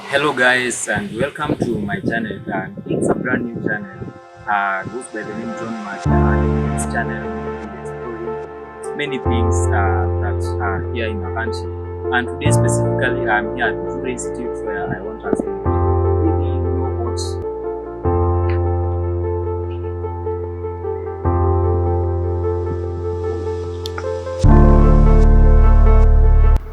Hello guys and welcome to my channel, and it's a brand new channel. Goes by the name John Mark, and in this channel we'll be exploring many things that are here in our country. And today specifically I'm here at Uzuri Institute where I want us to really know what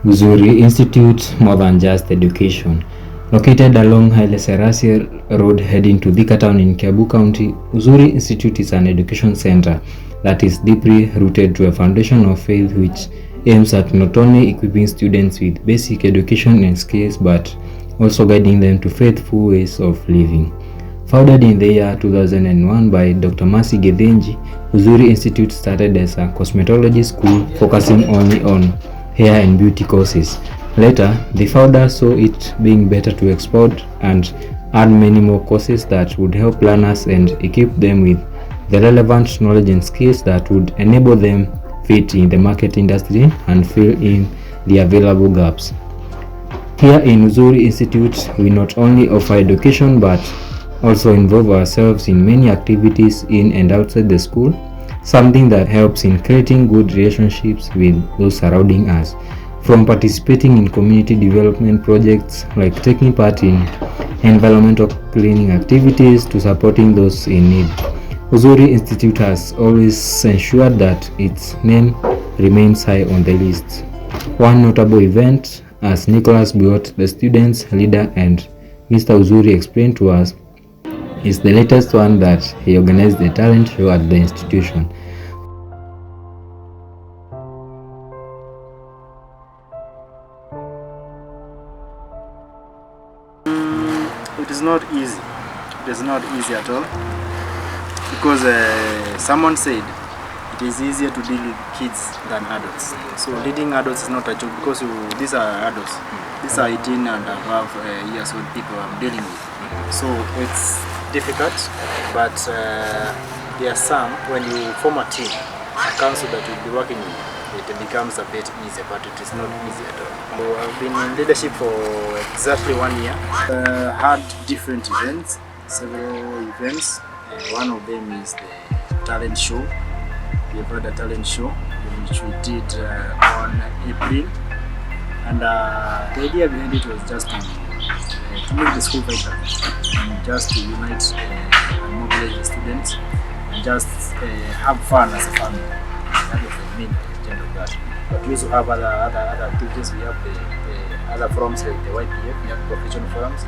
Uzuri Institute, more than just education. Located along Haile Selassie Road heading to Thika Town in Kiambu County, Uzuri Institute is an education center that is deeply rooted to a foundation of faith which aims at not only equipping students with basic education and skills but also guiding them to faithful ways of living. Founded in the year 2001 by Dr. Mercy Gethenji, Uzuri Institute started as a cosmetology school focusing only on hair and beauty courses. Later, the founders saw it being better to export and add many more courses that would help learners and equip them with the relevant knowledge and skills that would enable them fit in the market industry and fill in the available gaps. Here in Uzuri Institute, we not only offer education but also involve ourselves in many activities in and outside the school, something that helps in creating good relationships with those surrounding us, from participating in community development projects like taking part in environmental cleaning activities to supporting those in need. Uzuri Institute has always ensured that its name remains high on the list. One notable event, as Nicholas Biot, the student's leader, and Mr. Uzuri explained to us, is the latest one that he organized the talent show at the institution. It is not easy. It is not easy at all because someone said it is easier to deal with kids than adults. So leading adults is not a joke because these are adults. These are 18 and above years old people I'm dealing with. So it's difficult, but there are some, when you form a team, a council that you'll be working with, it becomes a bit easier, but it is not easy at all. So I've been in leadership for exactly 1 year. Had different events, several events. One of them is the talent show. We've had a talent show which we did on April, and the idea behind it was just to make the school better and just to unite and mobilize the students and just have fun as a family. That was the main intent of that. But we also have other activities. We have the other forums like the YPF, we have professional forums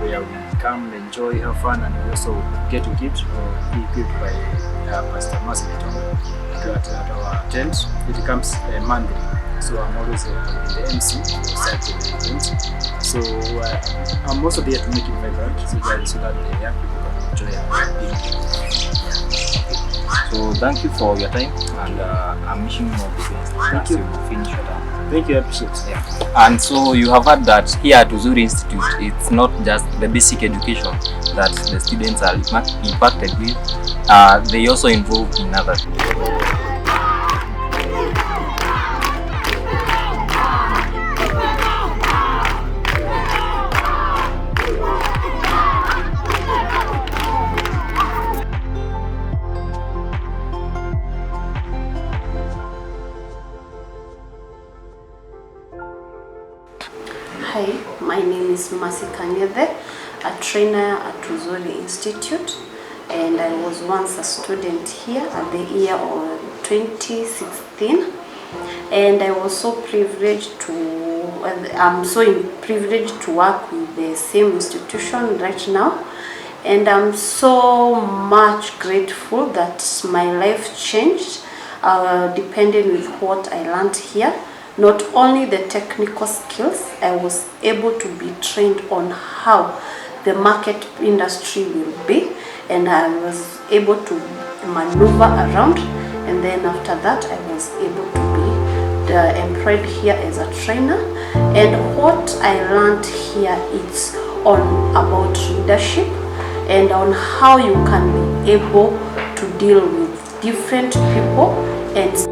where we come, enjoy, have fun, and we also get equipped or be equipped by Pastor Mercy at our tent. It becomes monthly. So I'm always the MC for the event. So I'm also there to make it vibrant so that the young people can enjoy it. So thank you for your time, and I'm wishing you all the best. Thank you. Finish your time. Thank you, I appreciate it. Yeah. And so you have heard that here at Uzuri Institute, it's not just the basic education that the students are impacted with. They also involve in other things. Hi, my name is Mercy Kanyethe, a trainer at Uzuri Institute, and I was once a student here at the year of 2016, and I was so privileged privileged to work with the same institution right now, and I'm so much grateful that my life changed depending with what I learned here. Not only the technical skills, I was able to be trained on how the market industry will be, and I was able to maneuver around, and then after that I was able to be employed here as a trainer. And what I learned here is about leadership and on how you can be able to deal with different people and